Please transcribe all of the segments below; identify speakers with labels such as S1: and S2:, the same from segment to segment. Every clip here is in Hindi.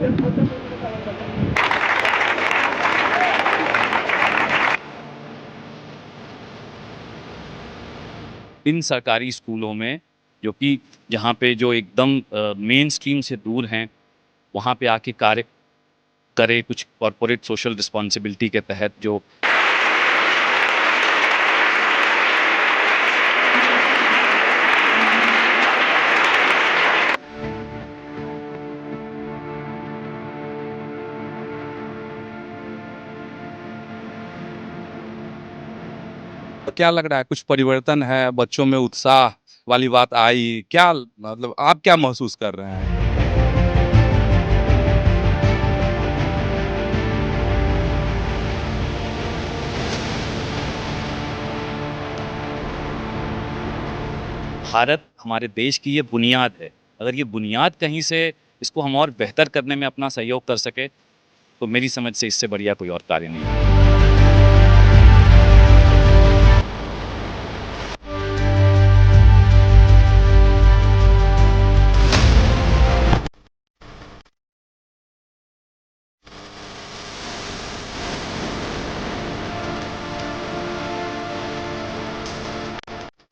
S1: इन सरकारी स्कूलों में जो कि जहाँ पे जो एकदम मेन स्ट्रीम से दूर हैं, वहाँ पे आके कार्य करे कुछ कॉरपोरेट सोशल रिस्पॉन्सिबिलिटी के तहत जो
S2: तो क्या लग रहा है, कुछ परिवर्तन है, बच्चों में उत्साह वाली बात आई क्या? मतलब आप क्या महसूस कर रहे हैं?
S1: भारत हमारे देश की ये बुनियाद है। अगर ये बुनियाद कहीं से इसको हम और बेहतर करने में अपना सहयोग कर सके, तो मेरी समझ से इससे बढ़िया कोई और कार्य नहीं है।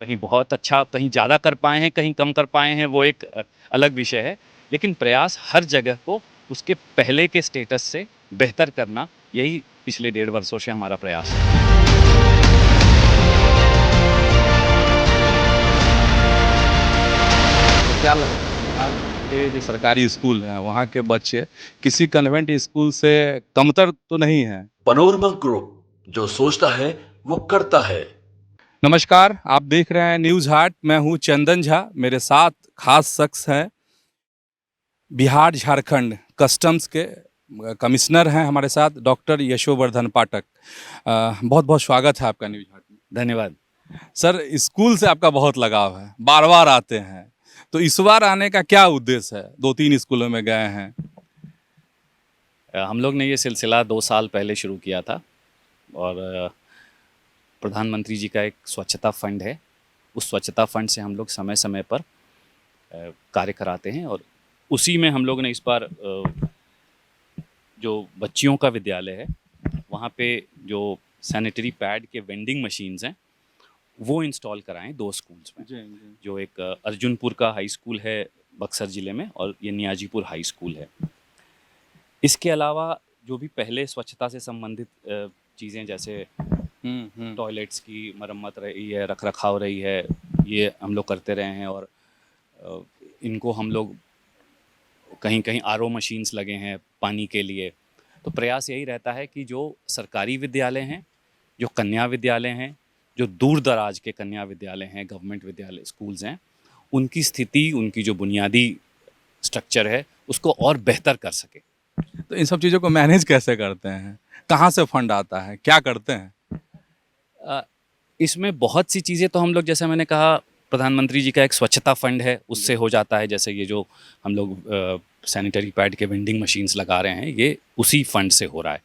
S1: कहीं बहुत अच्छा, कहीं ज़्यादा कर पाए हैं, कहीं कम कर पाए हैं, वो एक अलग विषय है। लेकिन प्रयास हर जगह को उसके पहले के स्टेटस से बेहतर करना, यही पिछले 1.5 वर्षों से हमारा प्रयास है।
S2: तो क्या लग रहा है, ये जो सरकारी स्कूल हैं वहाँ के बच्चे किसी कन्वेंट स्कूल से कमतर तो नहीं है?
S3: पनोरमा ग्रुप, जो सोचता है वो करता है।
S2: नमस्कार, आप देख रहे हैं न्यूज़ हाट। मैं हूँ चंदन झा, मेरे साथ खास शख्स हैं, बिहार झारखंड कस्टम्स के कमिश्नर हैं हमारे साथ, डॉक्टर यशोवर्धन पाठक। बहुत बहुत स्वागत है आपका न्यूज़ हाट में।
S1: धन्यवाद।
S2: सर, स्कूल से आपका बहुत लगाव है, बार बार आते हैं, तो इस बार आने का क्या उद्देश्य है? 2-3 स्कूलों में गए हैं।
S1: हम लोग ने ये सिलसिला 2 साल पहले शुरू किया था और प्रधानमंत्री जी का एक स्वच्छता फंड है। उस स्वच्छता फंड से हम लोग समय समय पर कार्य कराते हैं और उसी में हम लोग ने इस बार जो बच्चियों का विद्यालय है, वहाँ पे जो सैनिटरी पैड के वेंडिंग मशीन्स हैं, वो इंस्टॉल कराएं 2 स्कूल्स में। जो एक अर्जुनपुर का हाई स्कूल है बक्सर ज़िले में, और ये नियाजीपुर हाई स्कूल है। इसके अलावा जो भी पहले स्वच्छता से संबंधित चीज़ें, जैसे टॉयलेट्स की मरम्मत रही है, रख रखाव रही है, ये हम लोग करते रहे हैं। और इनको हम लोग कहीं कहीं आरओ मशीन्स लगे हैं पानी के लिए। तो प्रयास यही रहता है कि जो सरकारी विद्यालय हैं, जो कन्या विद्यालय हैं, जो दूर दराज के कन्या विद्यालय हैं, गवर्नमेंट विद्यालय स्कूल्स हैं, उनकी स्थिति, उनकी जो बुनियादी स्ट्रक्चर है, उसको और बेहतर कर सके।
S2: तो इन सब चीज़ों को मैनेज कैसे करते हैं? कहाँ से फंड आता है? क्या करते हैं?
S1: इसमें बहुत सी चीज़ें, तो हम लोग, जैसे मैंने कहा, प्रधानमंत्री जी का एक स्वच्छता फंड है, उससे हो जाता है। जैसे ये जो हम लोग सैनिटरी पैड के वेंडिंग मशीन्स लगा रहे हैं, ये उसी फंड से हो रहा है।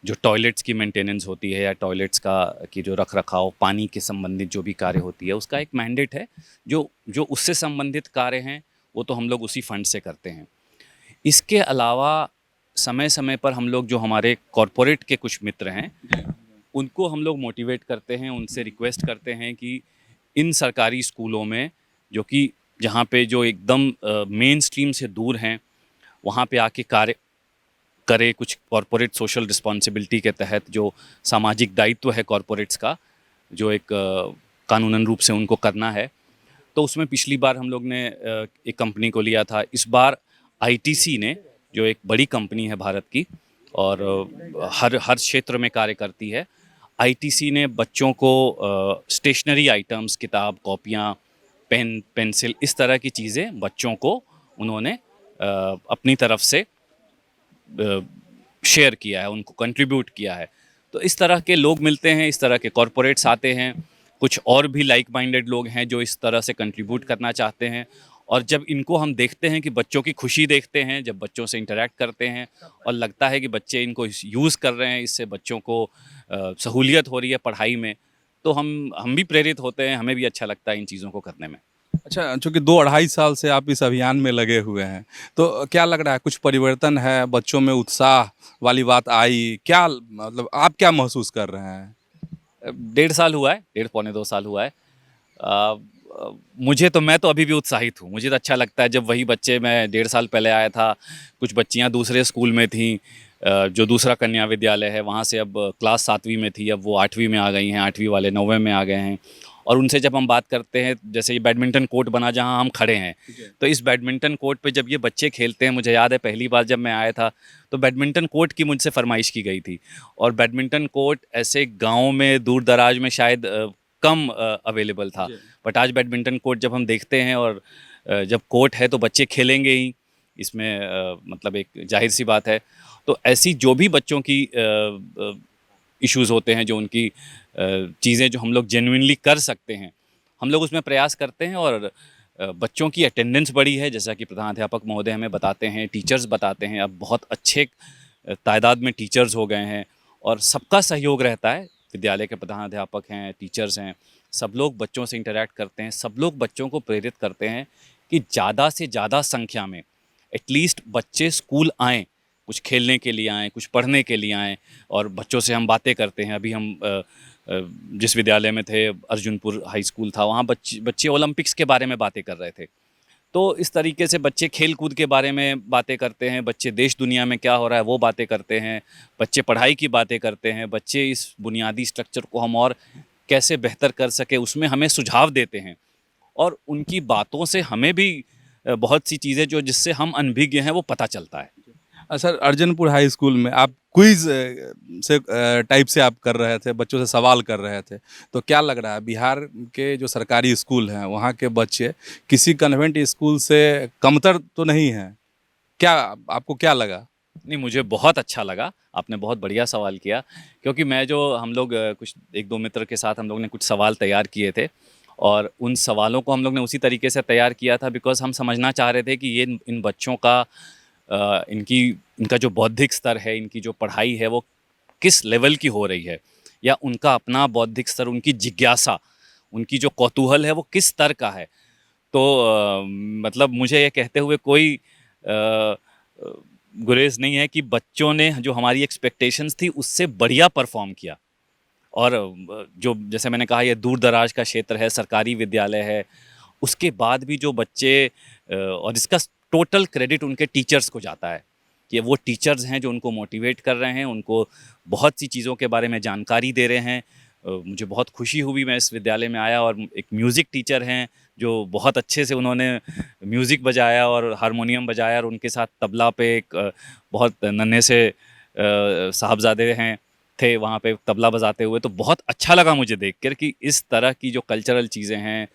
S1: जो टॉयलेट्स की मेंटेनेंस होती है, या टॉयलेट्स का की जो रख रखाव, पानी के संबंधित जो भी कार्य होती है, उसका एक मैंडेट है। जो जो उससे संबंधित कार्य हैं, वो तो हम लोग उसी फंड से करते हैं। इसके अलावा समय समय पर हम लोग, जो हमारे कॉरपोरेट के कुछ मित्र हैं, उनको हम लोग मोटिवेट करते हैं, उनसे रिक्वेस्ट करते हैं कि इन सरकारी स्कूलों में, जो कि जहाँ पे जो एकदम मेन स्ट्रीम से दूर हैं, वहाँ पे आके कार्य करे कुछ कॉरपोरेट सोशल रिस्पॉन्सिबिलिटी के तहत, जो सामाजिक दायित्व है कॉरपोरेट्स का, जो एक कानूनन रूप से उनको करना है। तो उसमें पिछली बार हम लोग ने एक कंपनी को लिया था। इस बार आईटीसी ने, जो एक बड़ी कंपनी है भारत की और हर क्षेत्र में कार्य करती है, आईटीसी ने बच्चों को स्टेशनरी आइटम्स, किताब, कॉपियाँ, पेन, पेंसिल, इस तरह की चीज़ें बच्चों को उन्होंने अपनी तरफ से शेयर किया है, उनको कंट्रीब्यूट किया है। तो इस तरह के लोग मिलते हैं, इस तरह के कॉरपोरेट्स आते हैं, कुछ और भी लाइक माइंडेड लोग हैं जो इस तरह से कंट्रीब्यूट करना चाहते हैं। और जब इनको हम देखते हैं कि बच्चों की खुशी देखते हैं, जब बच्चों से इंटरेक्ट करते हैं और लगता है कि बच्चे इनको यूज़ कर रहे हैं, इससे बच्चों को सहूलियत हो रही है पढ़ाई में, तो हम भी प्रेरित होते हैं, हमें भी अच्छा लगता है इन चीज़ों को करने में।
S2: अच्छा, चूँकि 2 अढ़ाई साल से आप इस अभियान में लगे हुए हैं, तो क्या लग रहा है कुछ परिवर्तन है, बच्चों में उत्साह वाली बात आई? क्या मतलब आप क्या महसूस कर रहे हैं?
S1: 1.5 साल हुआ है, 1.5 पौने 2 साल हुआ है। मुझे तो मैं तो अभी भी उत्साहित हूँ। मुझे तो अच्छा लगता है जब वही बच्चे, मैं 1.5 साल पहले आया था, कुछ बच्चियाँ दूसरे स्कूल में थीं, जो दूसरा कन्या विद्यालय है वहाँ से अब क्लास 7वीं में थी, अब वो 8वीं में आ गई हैं, 8वीं वाले 9वें में आ गए हैं। और उनसे जब हम बात करते हैं, जैसे ये बैडमिंटन कोर्ट बना जहाँ हम खड़े हैं, तो इस बैडमिंटन कोर्ट पे जब ये बच्चे खेलते हैं, मुझे याद है पहली बार जब मैं आया था तो बैडमिंटन कोर्ट की मुझसे फरमाइश की गई थी। और बैडमिंटन कोर्ट ऐसे गाँव में दूर दराज में शायद कम अवेलेबल था। बट आज बैडमिंटन कोर्ट जब हम देखते हैं और जब कोर्ट है तो बच्चे खेलेंगे ही, इसमें मतलब एक जाहिर सी बात है। तो ऐसी जो भी बच्चों की इश्यूज़ होते हैं, जो उनकी चीज़ें जो हम लोग जेन्युइनली कर सकते हैं, हम लोग उसमें प्रयास करते हैं। और बच्चों की अटेंडेंस बढ़ी है, जैसा कि प्रधानाध्यापक महोदय हमें बताते हैं, टीचर्स बताते हैं, अब बहुत अच्छे तादाद में टीचर्स हो गए हैं और सबका सहयोग रहता है। विद्यालय के प्रधानाध्यापक हैं, टीचर्स हैं, सब लोग बच्चों से इंटरैक्ट करते हैं, सब लोग बच्चों को प्रेरित करते हैं कि ज़्यादा से ज़्यादा संख्या में एटलीस्ट बच्चे स्कूल आएँ, कुछ खेलने के लिए आएँ, कुछ पढ़ने के लिए आएँ। और बच्चों से हम बातें करते हैं। अभी हम जिस विद्यालय में थे, अर्जुनपुर हाई स्कूल था, वहाँ बच्चे ओलंपिक्स के बारे में बातें कर रहे थे। तो इस तरीके से बच्चे खेल कूद के बारे में बातें करते हैं, बच्चे देश दुनिया में क्या हो रहा है वो बातें करते हैं, बच्चे पढ़ाई की बातें करते हैं, बच्चे इस बुनियादी स्ट्रक्चर को हम और कैसे बेहतर कर सके उसमें हमें सुझाव देते हैं। और उनकी बातों से हमें भी बहुत सी चीज़ें जो जिससे हम अनभिज्ञ हैं वो पता चलता है।
S2: सर, अर्जनपुर हाई स्कूल में आप क्विज से टाइप से आप कर रहे थे, बच्चों से सवाल कर रहे थे, तो क्या लग रहा है बिहार के जो सरकारी स्कूल हैं वहाँ के बच्चे किसी कन्वेंट स्कूल से कमतर तो नहीं हैं? क्या आपको क्या लगा?
S1: नहीं, मुझे बहुत अच्छा लगा, आपने बहुत बढ़िया सवाल किया। क्योंकि मैं जो हम लोग कुछ 1-2 मित्र के साथ हम लोग ने कुछ सवाल तैयार किए थे और उन सवालों को हम लोग ने उसी तरीके से तैयार किया था, बिकॉज़ हम समझना चाह रहे थे कि ये इन बच्चों का इनका जो बौद्धिक स्तर है, इनकी जो पढ़ाई है वो किस लेवल की हो रही है, या उनका अपना बौद्धिक स्तर, उनकी जिज्ञासा, उनकी जो कौतूहल है वो किस स्तर का है। तो मतलब मुझे ये कहते हुए कोई गुरेज़ नहीं है कि बच्चों ने जो हमारी एक्सपेक्टेशंस थी उससे बढ़िया परफ़ॉर्म किया। और जो जैसे मैंने कहा, ये दूर-दराज का क्षेत्र है, सरकारी विद्यालय है, उसके बाद भी जो बच्चे और इसका टोटल क्रेडिट उनके टीचर्स को जाता है, कि वो टीचर्स हैं जो उनको मोटिवेट कर रहे हैं, उनको बहुत सी चीज़ों के बारे में जानकारी दे रहे हैं। मुझे बहुत खुशी हुई, मैं इस विद्यालय में आया और एक म्यूज़िक टीचर हैं जो बहुत अच्छे से उन्होंने म्यूज़िक बजाया और हारमोनियम बजाया, और उनके साथ तबला पे एक बहुत नन्हे से साहबज़ादे हैं, थे वहाँ पे तबला बजाते हुए। तो बहुत अच्छा लगा मुझे देखकर कि इस तरह की जो कल्चरल चीज़ें हैं,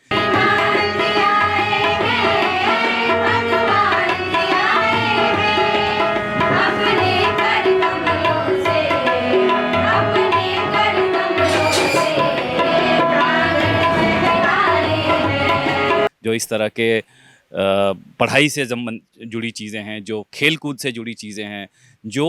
S1: जो इस तरह के पढ़ाई से जुड़ी चीज़ें हैं, जो खेल-कूद से जुड़ी चीज़ें हैं, जो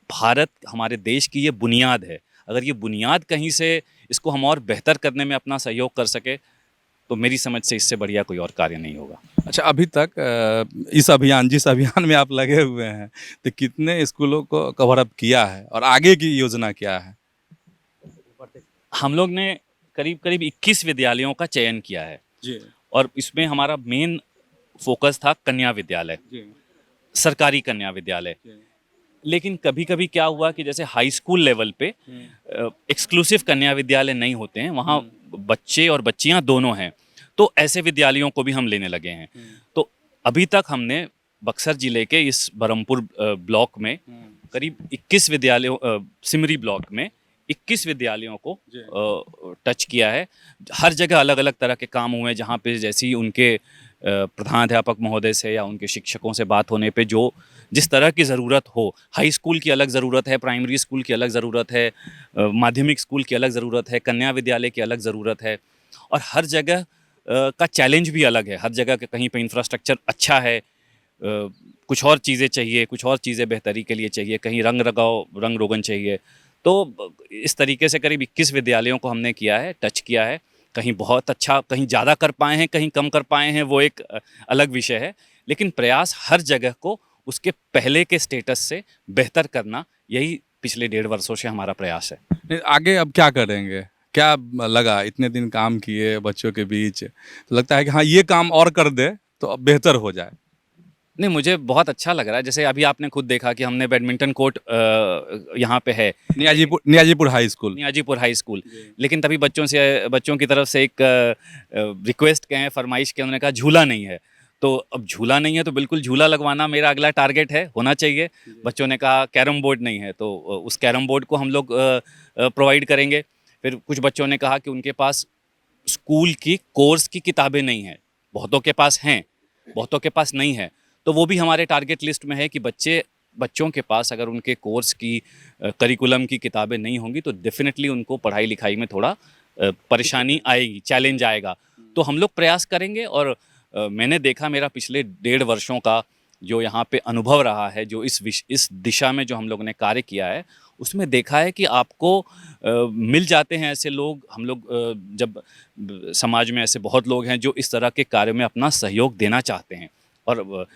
S1: भारत, हमारे देश की ये बुनियाद है। अगर ये बुनियाद कहीं से इसको हम और बेहतर करने में अपना सहयोग कर सके, तो मेरी समझ से इससे बढ़िया कोई और कार्य नहीं होगा।
S2: अच्छा, अभी तक जिस अभियान में आप लगे हुए हैं, तो कितने स्कूलों को कवर अप किया है और आगे की योजना क्या है?
S1: हम लोग ने करीब-करीब 21 विद्यालयों का चयन किया है
S2: जी,
S1: और इसमें हमारा मेन फ़ोकस था कन्या विद्यालय,
S2: जी,
S1: सरकारी कन्या विद्यालय। लेकिन कभी-कभी क्या हुआ कि जैसे हाई स्कूल लेवल पे एक्सक्लूसिव कन्या विद्यालय नहीं होते हैं, वहाँ बच्चे और बच्चियाँ दोनों हैं। तो ऐसे विद्यालयों को भी हम लेने लगे हैं। तो अभी तक हमने बक्सर ज़िले के इस बरहमपुर ब्लॉक में करीब 21 विद्यालयों, सिमरी ब्लॉक में 21 विद्यालयों को टच किया है। हर जगह अलग-अलग तरह के काम हुए हैं, जहाँ पे जैसी उनके प्रधानाध्यापक महोदय से या उनके शिक्षकों से बात होने पे जो जिस तरह की ज़रूरत हो, हाई स्कूल की अलग ज़रूरत है, प्राइमरी स्कूल की अलग ज़रूरत है, माध्यमिक स्कूल की अलग ज़रूरत है, कन्या विद्यालय की अलग ज़रूरत है, और हर जगह का चैलेंज भी अलग है। हर जगह के कहीं पे इंफ्रास्ट्रक्चर अच्छा है, कुछ और चीज़ें चाहिए, कुछ और चीज़ें बेहतरी के लिए चाहिए, कहीं रंग रोगन चाहिए। तो इस तरीके से करीब 21 विद्यालयों को हमने किया है, टच किया है कहीं बहुत अच्छा, कहीं ज़्यादा कर पाए हैं, कहीं कम कर पाए हैं, वो एक अलग विषय है। लेकिन प्रयास हर जगह को उसके पहले के स्टेटस से बेहतर करना, यही पिछले 1.5 वर्षों से हमारा प्रयास है।
S2: नहीं, आगे अब क्या करेंगे? क्या लगा, इतने दिन काम किए बच्चों के बीच, तो लगता है कि हाँ ये काम और कर दे तो अब बेहतर हो जाए?
S1: नहीं, मुझे बहुत अच्छा लग रहा है। जैसे अभी आपने खुद देखा कि हमने बैडमिंटन कोर्ट यहाँ पे है,
S2: Niyazipur high school.
S1: Niyazipur high school. लेकिन तभी बच्चों की तरफ से एक रिक्वेस्ट के हैं, फरमाइश के, उन्होंने कहा झूला नहीं है। तो अब झूला नहीं है तो बिल्कुल झूला लगवाना मेरा अगला टारगेट है, होना चाहिए। बच्चों ने कहा कैरम बोर्ड नहीं है, तो उस कैरम बोर्ड को हम लोग प्रोवाइड करेंगे। फिर कुछ बच्चों ने कहा कि उनके पास स्कूल की कोर्स की किताबें नहीं हैं, बहुतों के पास हैं, बहुतों के पास नहीं है। तो वो भी हमारे टारगेट लिस्ट में है कि बच्चों के पास अगर उनके कोर्स की करिकुलम की किताबें नहीं होंगी तो डेफिनेटली उनको पढ़ाई लिखाई में थोड़ा परेशानी आएगी, चैलेंज आएगा। तो हम लोग प्रयास करेंगे। और मैंने देखा, मेरा पिछले 1.5 वर्षों का जो यहाँ पे अनुभव रहा है, जो इस दिशा में जो हम लोगों ने कार्य किया है, उसमें देखा है कि आपको मिल जाते हैं ऐसे लोग। हम लोग जब समाज में ऐसे बहुत लोग हैं जो इस तरह के कार्य में अपना सहयोग देना चाहते हैं। और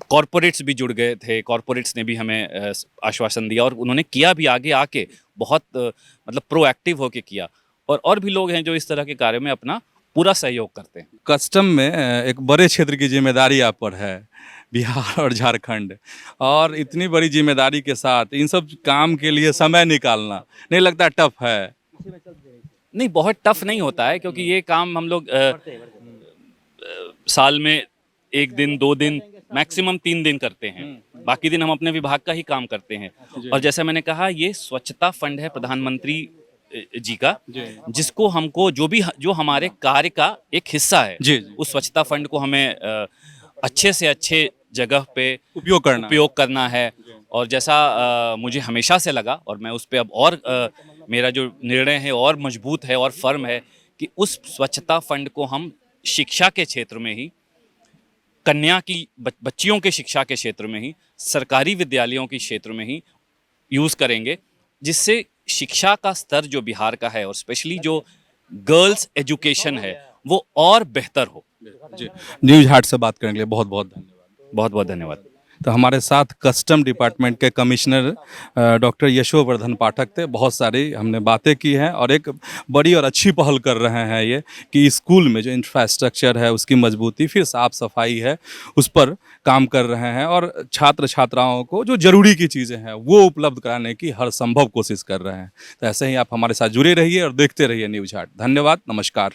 S1: कॉरपोरेट्स भी जुड़ गए थे, कॉरपोरेट्स ने भी हमें आश्वासन दिया और उन्होंने किया भी, आगे आके बहुत मतलब प्रोएक्टिव होके किया। और भी लोग हैं जो इस तरह के कार्य में अपना पूरा सहयोग करते हैं।
S2: कस्टम में एक बड़े क्षेत्र की जिम्मेदारी आप पर है, बिहार और झारखंड, और इतनी बड़ी जिम्मेदारी के साथ इन सब काम के लिए समय निकालना नहीं लगता टफ है?
S1: नहीं, बहुत टफ नहीं होता है, क्योंकि ये काम हम लोग साल में 1 दिन 2 दिन मैक्सिमम 3 दिन करते हैं। बाकी दिन हम अपने विभाग का ही काम करते हैं। और जैसा मैंने कहा, ये स्वच्छता फंड है प्रधानमंत्री जी का, जिसको हमको जो हमारे कार्य का एक हिस्सा है, उस स्वच्छता फंड को हमें अच्छे से अच्छे जगह पे उपयोग करना है। और जैसा मुझे हमेशा से लगा, और मैं उस पर अब और मेरा जो निर्णय है और मजबूत है और फर्म है, कि उस स्वच्छता फंड को हम शिक्षा के क्षेत्र में ही, कन्या की बच्चियों के शिक्षा के क्षेत्र में ही, सरकारी विद्यालयों के क्षेत्र में ही यूज़ करेंगे, जिससे शिक्षा का स्तर जो बिहार का है और स्पेशली जो गर्ल्स एजुकेशन है वो और बेहतर हो।
S2: जी, न्यूज़ हाट से बात करने के लिए बहुत बहुत धन्यवाद।
S1: बहुत बहुत धन्यवाद।
S2: तो हमारे साथ कस्टम डिपार्टमेंट के कमिश्नर डॉक्टर यशोवर्धन पाठक थे। बहुत सारी हमने बातें की हैं और एक बड़ी और अच्छी पहल कर रहे हैं ये, कि स्कूल में जो इंफ्रास्ट्रक्चर है उसकी मजबूती, फिर साफ़ सफाई है, उस पर काम कर रहे हैं और छात्र छात्राओं को जो ज़रूरी की चीज़ें हैं वो उपलब्ध कराने की हर संभव कोशिश कर रहे हैं। तो ऐसे ही आप हमारे साथ जुड़े रहिए और देखते रहिए न्यूज़ हाट। धन्यवाद, नमस्कार।